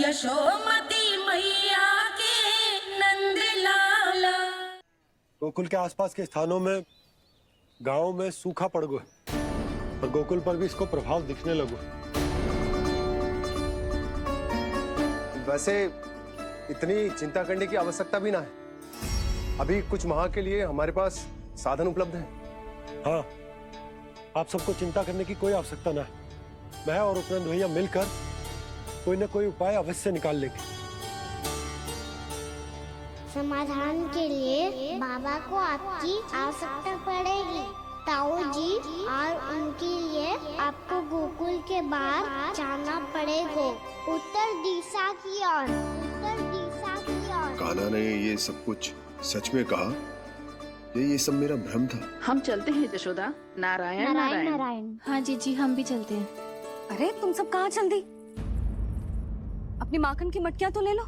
यशोमती मैया के नंद लाला। गोकुल के आसपास के स्थानों में, गांवों में सूखा पड़ गया और गोकुल पर भी इसको प्रभाव दिखने लगा। वैसे इतनी चिंता करने की आवश्यकता भी ना है। अभी कुछ माह के लिए हमारे पास साधन उपलब्ध है। हाँ, आप सबको चिंता करने की कोई आवश्यकता ना है। मैं और उपनंद भैया मिलकर कोई न कोई उपाय अवश्य निकाल लेंगे। समाधान के लिए बाबा को आपकी आवश्यकता पड़ेगी। ताऊ जी और उनके लिए आपको गोकुल के बाहर जाना पड़ेगा, उत्तर दिशा की ओर। उत्तर दिशा की ओर। कान्हा ने ये सब कुछ सच में कहा? ये सब मेरा भ्रम था। हम चलते हैं जशोदा। नारायण नारायण नारायण। हाँ जीजी, हम भी चलते हैं। अरे तुम सब कहाँ चल दी? अपनी माखन की मटकियाँ तो ले लो।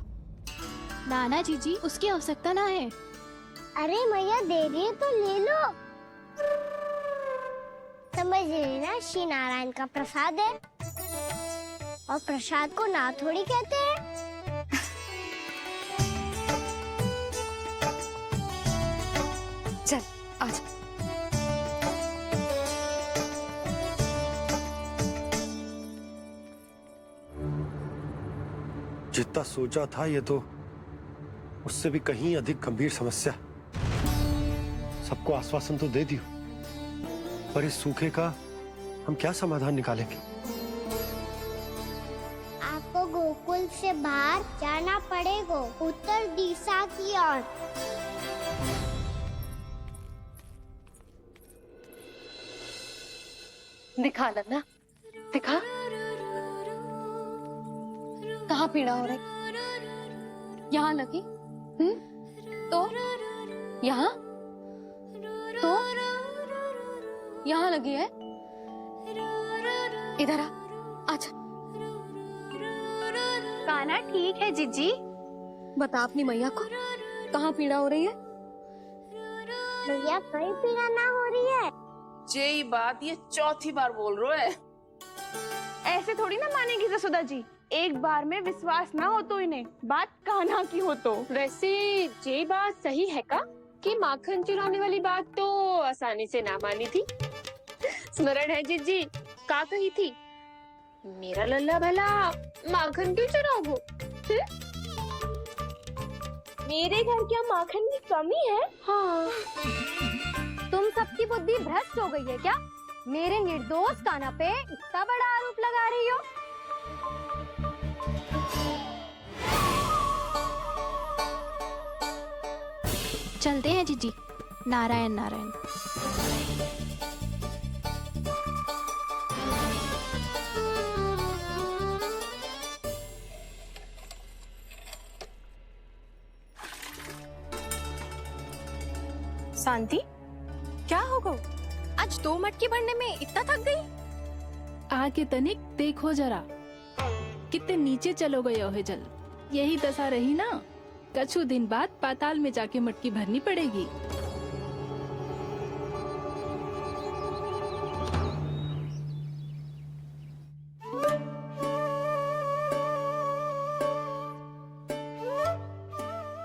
नाना जीजी, उसकी आवश्यकता ना है। अरे मैया दे रही है तो ले लो। समझ रही ना, श्री नारायण का प्रसाद है और प्रसाद को ना थोड़ी कहते हैं। चल आज। जितना सोचा था ये तो उससे भी कहीं अधिक गंभीर समस्या। सबको आश्वासन तो दे दियो, पर इस सूखे का हम क्या समाधान निकालेंगे? आपको गोकुल से बाहर जाना पड़ेगा, उत्तर दिशा की ओर। दिखा लन्ना, दिखा। कहाँ पीड़ा हो रही? यहाँ लगी? तो यहाँ? तो यहाँ लगी है? इधर आ, आजा। कान्हा ठीक है जीजी। बता अपनी मैया को कहाँ पीड़ा हो रही है? भैया कहीं पीड़ा ना हो रही है। यही बात ये चौथी बार बोल रहे है। ऐसे थोड़ी ना मानेगी जसोदा जी। एक बार में विश्वास ना हो तो इन्हें, बात कान्हा की हो तो। वैसे ये बात सही है का कि माखन चुराने वाली बात तो आसानी से ना मानी थी। स्मरण है जीजी, का कही थी? मेरा लल्ला भला माखन क्यों चुराओगे? मेरे घर क्या माखन की कमी है? हाँ। तुम सबकी बुद्धि भ्रष्ट हो गई है क्या? मेरे निर्दोष कान्हा पे इतना बड़ा आरोप लगा रही हो? चलते हैं जीजी। नारायण नारायण। शांति, क्या हो गो? आज 2 मटकी भरने में इतना थक गई? आके तनिक देखो जरा, कितने नीचे चलो गए हो जल। यही दशा रही ना, कछु दिन बाद पाताल में जाके मटकी भरनी पड़ेगी।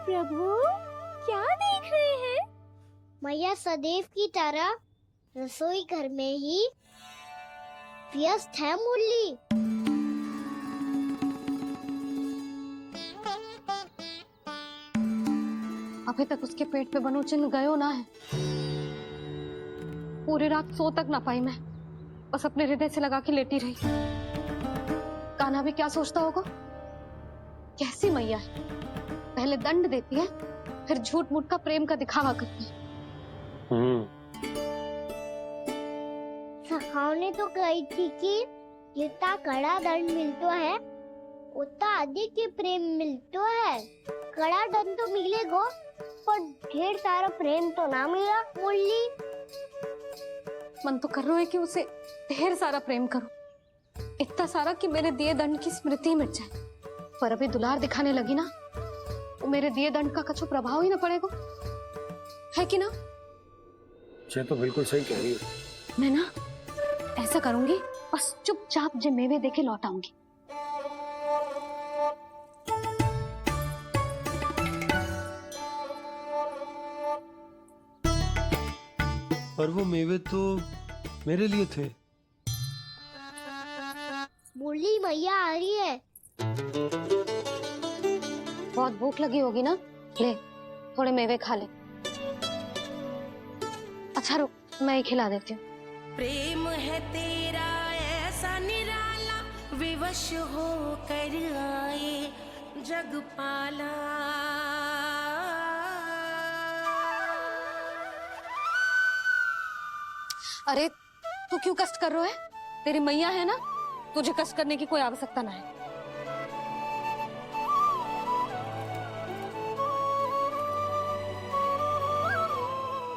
प्रभु क्या देख रहे हैं? मैया सदैव की तरह रसोई घर में ही व्यस्त है मुरली। अभी तक उसके पेट पे बनो चिन्ह गयो ना है। पूरी रात सो तक ना पाई मैं, बस अपने हृदय से लगा के लेटी रही। कान्हा भी क्या सोचता होगा? कैसी मैया है, पहले दंड देती है, फिर झूठ मूठ का प्रेम का दिखावा करती है। सखाओ ने तो कही थी कि जितना कड़ा दंड मिलता है उतना अधिक ही प्रेम मिलता है। कड़ा दंड तो मिलेगा पर ढेर सारा प्रेम तो ना मिला मुरली। मन तो कर रहा है कि उसे ढेर सारा प्रेम करूं, इतना सारा कि मेरे दिए दंड की स्मृति मिट जाए। पर अभी दुलार दिखाने लगी ना, वो मेरे दिए दंड का कछु प्रभाव ही ना पड़ेगा, है कि ना? ये तो बिल्कुल सही कह रही है। मैं ना ऐसा करूंगी, बस चुपचाप जे मेवे देके लौट आऊंगी। पर वो मेवे तो मेरे लिए थे। बोली मैया आ रही है। बहुत भूख लगी होगी ना, ले थोड़े मेवे खा ले। अच्छा रुक, मैं ही खिला देती हूँ। प्रेम है तेरा ऐसा निराला, विवश हो कर आए जग पाला। अरे तू क्यों कष्ट कर रहा है? तेरी मैया है ना, तुझे कष्ट करने की कोई आवश्यकता ना है।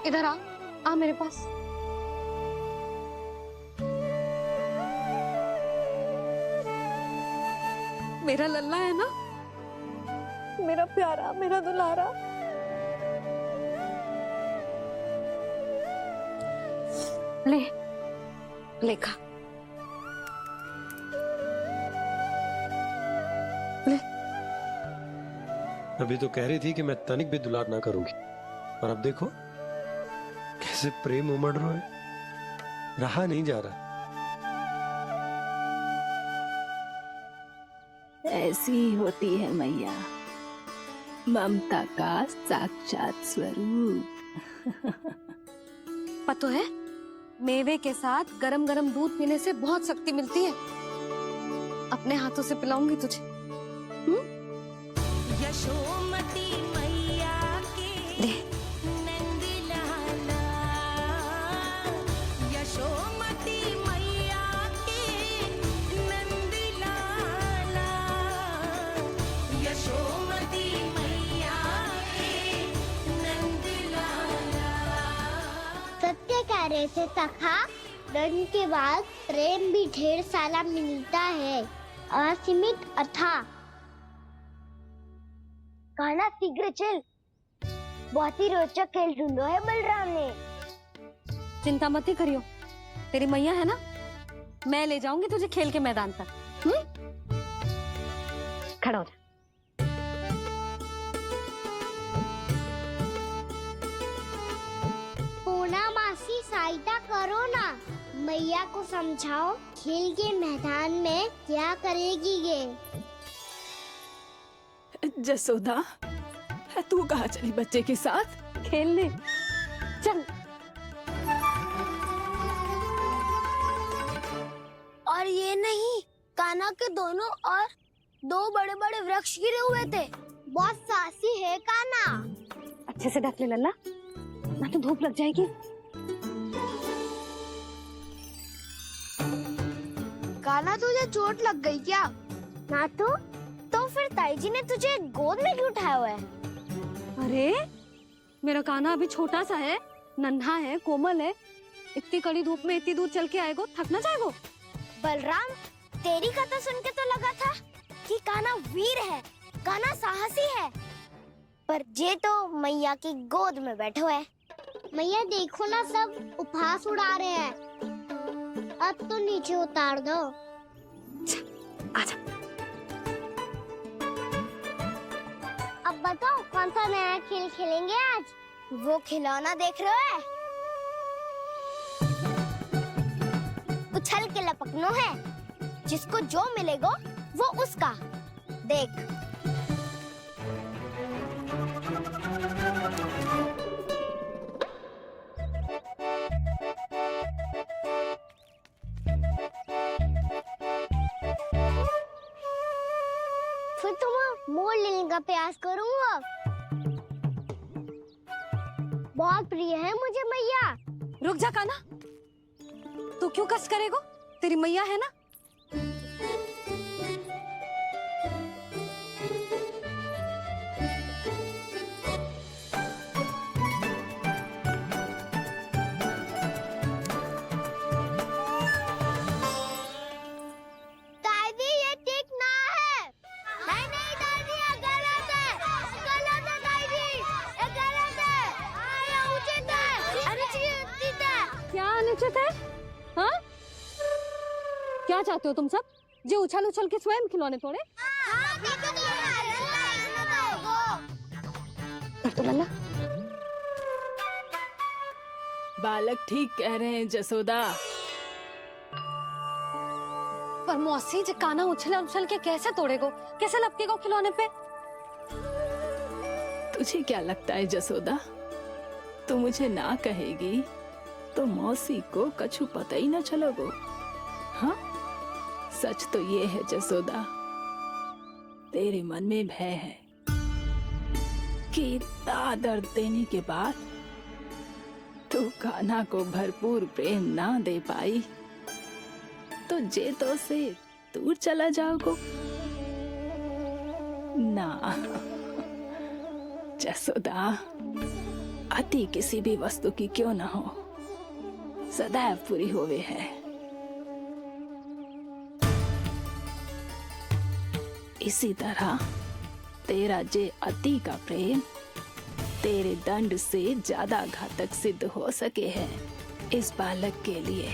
इधर आ मेरे पास। मेरा लल्ला है ना, मेरा प्यारा, मेरा दुलारा। ले खा। ले। अभी तो कह रही थी कि मैं तनिक भी दुलार ना करूंगी, और अब देखो कैसे प्रेम उमड़ रहा है, रहा नहीं जा रहा। ऐसी ही होती है मैया, ममता का साक्षात स्वरूप। पता है, मेवे के साथ गरम गरम दूध पीने से बहुत शक्ति मिलती है। अपने हाथों से पिलाऊंगी तुझे। यशोमती मैया के नंद लाला, यशोमती मैया के नंद लाला, यशोमती मैया के नंद लाला। सत्य कह रहे थे सखा, दंड के बाद प्रेम भी ढेर सारा मिलता है, असीमित अथाह। गाना शीघ्र चल, बहुत ही रोचक खेल ढूंढो है बलराम ने। चिंता मत ही करियो, तेरी मैया है ना, मैं ले जाऊंगी तुझे खेल के मैदान तक। खड़ा हो जा। पूना मासी सहायता करो ना, मैया को समझाओ खेल के मैदान में क्या करेगी ये। जसोदा, तू कहाँ चली बच्चे के साथ? खेलने चल। और ये नहीं, कान्हा के दोनों और दो बड़े बड़े वृक्ष गिरे हुए थे। बहुत साहसी है कान्हा। अच्छे से ढक ले लल्ला, ना तो धूप लग जाएगी। कान्हा तुझे चोट लग गई क्या? ना तो फिर ताई जी ने तुझे गोद में क्यों उठाया हुआ है? अरे मेरा कान्हा अभी छोटा सा है, नन्हा है, कोमल है। इतनी कड़ी धूप में इतनी दूर चल के आएगो, थक ना जाएगो। बलराम, तेरी कथा सुन के तो लगा था कि कान्हा वीर है, कान्हा साहसी है, पर जे तो मैया की गोद में बैठो है। मैया देखो ना, सब उपहास उड़ा रहे हैं। अब तो नीचे उतार दो। आजा। अब बताओ कौन सा नया खेल खेलेंगे आज? वो खिलौना देख रहे हो? उछल के लपकनो है, जिसको जो मिलेगा वो उसका। देख। फिर तुम मोड़ लेने का प्रयास करूंगा। बहुत प्रिय है मुझे मैया। रुक जा कान्हा, तू क्यों कष्ट करेगो? तेरी मैया है ना। दादी ये ठीक ना है। नहीं नहीं दादी, ये गलत है। गलत है दादी, ये गलत है। ये उचित है, अनुचित है। क्या अनुचित है? हाँ? क्या चाहते हो तुम सब? जो उछल उछल के स्वयं खिलौने तोड़े? तो लल्ला बालक ठीक कह रहे हैं जसोदा। पर मौसी जे काना उछल उछल के कैसे तोड़ेगो, कैसे लपकेगो खिलौने पे? तुझे क्या लगता है जसोदा, तू मुझे ना कहेगी तो मौसी को कछु पता ही ना चलोगो? हाँ, सच तो ये है जसोदा, तेरे मन में भय है कि इतना दर्द देने के बाद तू कान्हा को भरपूर प्रेम ना दे पाई तो जेतो से दूर चला जाओगो ना। जसोदा, अति किसी भी वस्तु की क्यों ना हो, सदैव पूरी होवे है। इसी तरह तेरा जे अति का प्रेम तेरे दंड से ज्यादा घातक सिद्ध हो सके है इस बालक के लिए।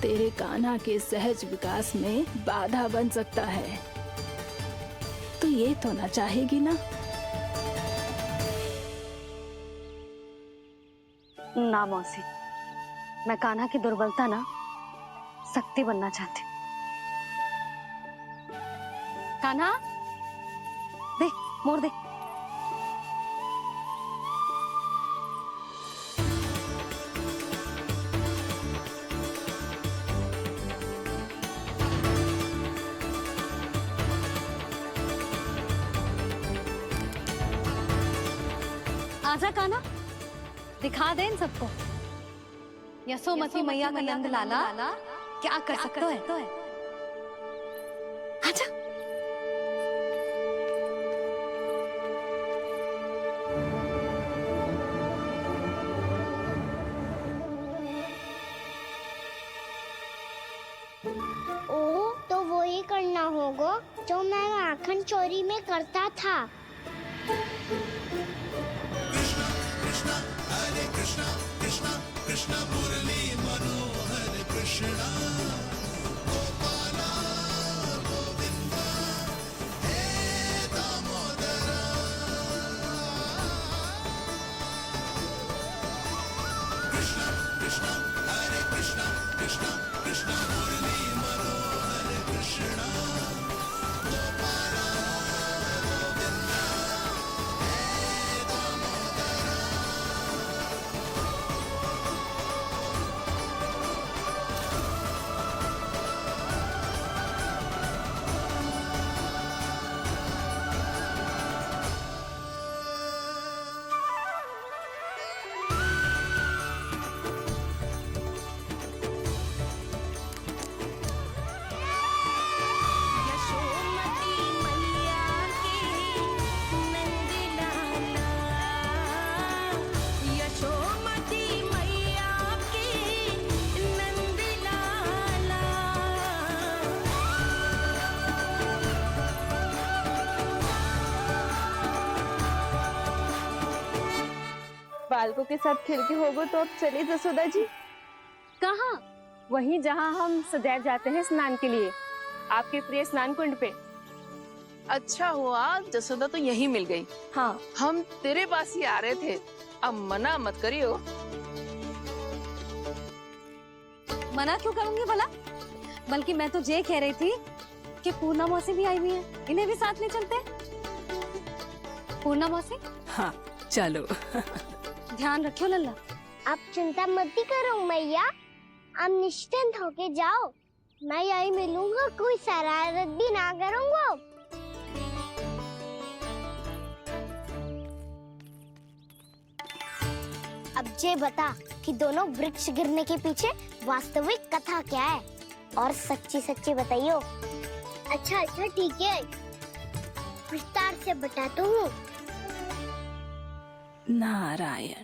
तेरे कान्हा के सहज विकास में बाधा बन सकता है, तो ये तो ना चाहेगी ना? ना मौसी, मैं कान्हा की दुर्बलता ना शक्ति बनना चाहती हूँ। कान्हा, दे मोड़ दे। आजा कान्हा, दिखा दे इन सबको यशोमती मैया का नंद लाला क्या कर सकता है। आजा। ओ, तो वो ही करना होगा जो मैं माखन चोरी में करता था। यशोमती मैया के नंद लाला, यशोमती मैया के नंद लाला। बालकों के साथ खेल के होगो तो अब चलिए जसोदा जी। कहाँ? वहीं जहाँ हम सदैव जाते हैं स्नान के लिए, आपके प्रिय स्नान कुंड पे। अच्छा हुआ जसोदा तो यहीं मिल गई। हाँ, हम तेरे पास ही आ रहे थे, अब मना मत करियो। मना क्यों करूंगी भला? बल्कि मैं तो ये कह रही थी कि पूर्णा मौसी भी आई हुई है, इन्हें भी साथ ले चलते हैं। पूर्णा मौसी, हाँ चलो। ध्यान रखियो लल्ला। आप चिंता मत करो मैया, आप निश्चिंत होके जाओ, मैं यही मिलूंगा, कोई शरारत भी ना करूंगा। अब ये बता कि दोनों वृक्ष गिरने के पीछे वास्तविक कथा क्या है, और सच्ची सच्ची बताइयो। अच्छा अच्छा ठीक है, विस्तार से बताता हूँ। नारायण,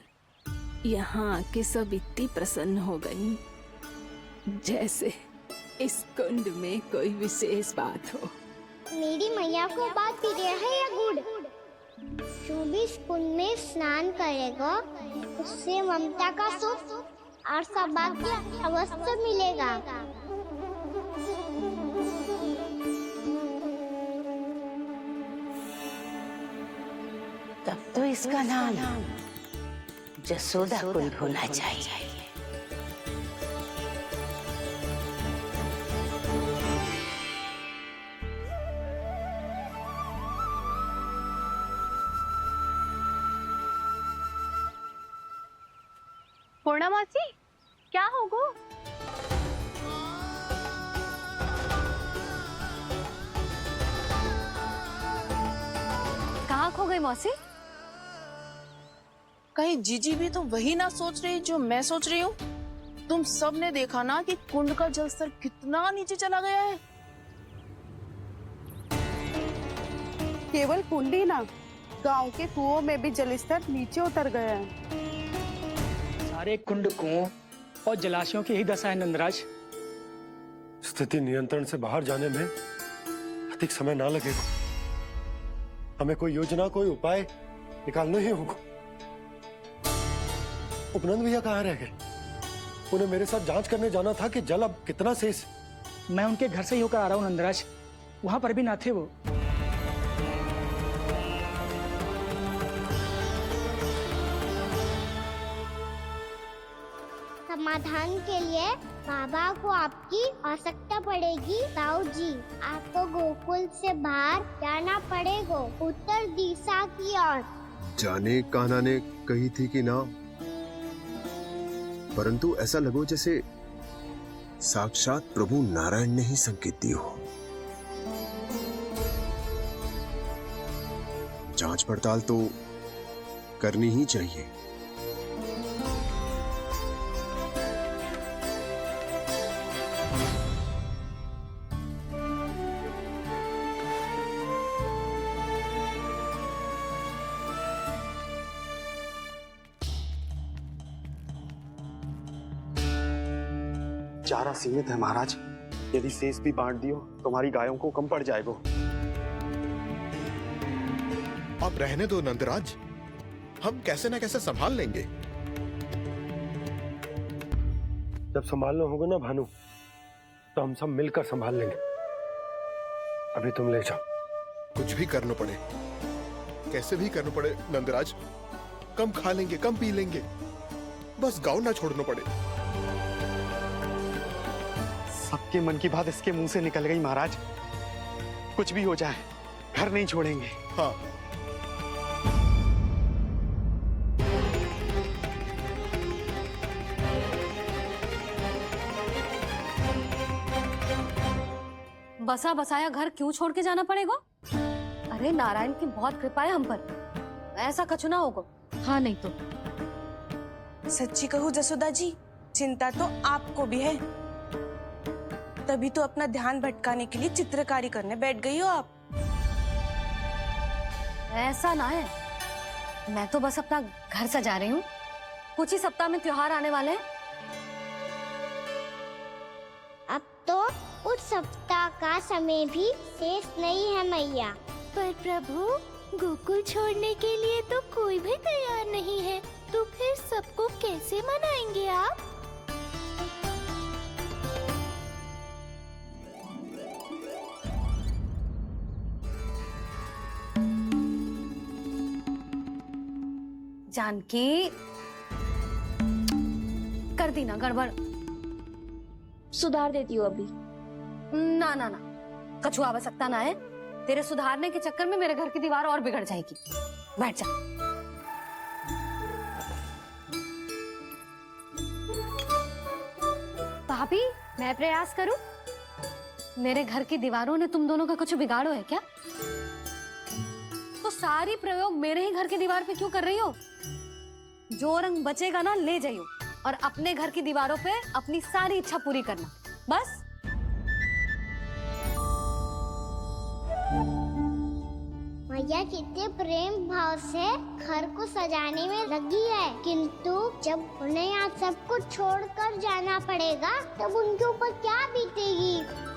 यहाँ के सब इतनी प्रसन्न हो गई जैसे इस कुंड में कोई विशेष बात हो। मेरी मैया को बात प्रिय है या गुड़? जो भी इस कुंड में स्नान करेगा उससे ममता का सुख और सौभाग्य अवश्य मिलेगा। तब तो इसका नाम जसोदा को ही होना चाहिए। पूर्णा मौसी, क्या होगो? कहाँ खो गई मौसी? कहीं जीजी भी तो वही ना सोच रही जो मैं सोच रही हूँ। तुम सब ने देखा ना कि कुंड का जलस्तर कितना नीचे चला गया है। केवल कुंड ही ना, गांव के कुओं में भी जलस्तर नीचे उतर गया है। सारे कुंड कुओं और जलाशयों की ही दशा है नंदराज। स्थिति नियंत्रण से बाहर जाने में अधिक समय ना लगेगा। हमें कोई योजना, कोई उपाय निकालना ही होगा। उपनंद भैया कहाँ रह गए? उन्हें मेरे साथ जांच करने जाना था कि जल अब कितना शेष। मैं उनके घर से ही होकर आ रहा हूँ नंदराज, वहां पर भी ना थे वो। समाधान के लिए बाबा को आपकी आवश्यकता पड़ेगी। ताऊ जी, आपको गोकुल से बाहर जाना पड़ेगा, उत्तर दिशा की ओर। जाने कान्हा ने कही थी कि ना, परंतु ऐसा लगो जैसे साक्षात प्रभु नारायण ने ही संकेत दी हो। जांच पड़ताल तो करनी ही चाहिए। चारा सीमित है महाराज, यदि शेष भी बांट दियो तो हमारी गायों को कम पड़ जाएगा। अब रहने दो नंदराज, हम कैसे न कैसे संभाल लेंगे। जब संभालना होगा ना भानु, तो हम सब मिलकर संभाल लेंगे। अभी तुम ले जाओ। कुछ भी करना पड़े, कैसे भी करना पड़े नंदराज, कम खा लेंगे, कम पी लेंगे, बस गाँव ना छोड़ना पड़े। सबके मन की बात इसके मुंह से निकल गई महाराज। कुछ भी हो जाए, घर नहीं छोड़ेंगे। हाँ, बसा बसाया घर क्यों छोड़ के जाना पड़ेगा? अरे नारायण की बहुत कृपा है हम पर, ऐसा कछु ना होगा। हाँ नहीं तो सच्ची कहूँ जसोदा जी, चिंता तो आपको भी है। तभी तो अपना ध्यान भटकाने के लिए चित्रकारी करने बैठ गई हो आप। ऐसा ना है, मैं तो बस अपना घर सजा रही हूँ। कुछ ही सप्ताह में त्योहार आने वाले हैं। अब तो उस सप्ताह का समय भी शेष नहीं है मैया। पर प्रभु, गोकुल छोड़ने के लिए तो कोई भी तैयार नहीं है, तो फिर सबको कैसे मनाएंगे आप? जानकी, कर दी ना गड़बड़। सुधार देती हूँ अभी। ना ना ना, कछु आवश्यकता ना है। तेरे सुधारने के चक्कर में मेरे घर की दीवार और बिगड़ जाएगी। बैठ जा। भाभी, मैं प्रयास करूं? मेरे घर की दीवारों ने तुम दोनों का कुछ बिगाड़ो है क्या? तो सारी प्रयोग मेरे ही घर की दीवार पे क्यों कर रही हो? जो रंग बचेगा ना ले जाइयो, और अपने घर की दीवारों पे अपनी सारी इच्छा पूरी करना, बस। मैया कितने प्रेम भाव से घर को सजाने में लगी है, किंतु जब उन्हें यहाँ सब कुछ छोड़कर जाना पड़ेगा तब उनके ऊपर क्या बीतेगी।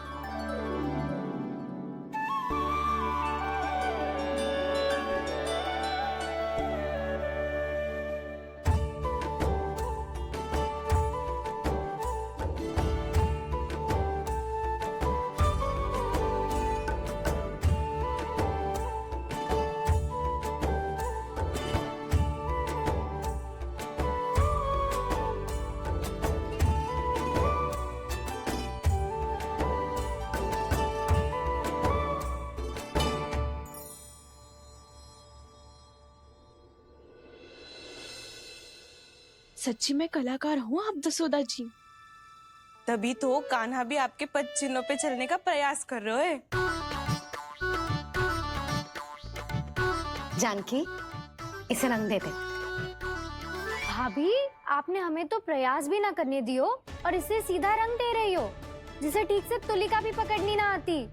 सच्ची में कलाकार हूँ आप जसोदा जी। तभी तो कान्हा भी आपके पद चिन्हों पे चलने का प्रयास कर रहे है। जानकी, इसे रंग दे दे। भाभी, आपने हमें तो प्रयास भी ना करने दियो और इसे सीधा रंग दे रही हो, जिसे ठीक से तुलिका भी पकड़नी ना आती।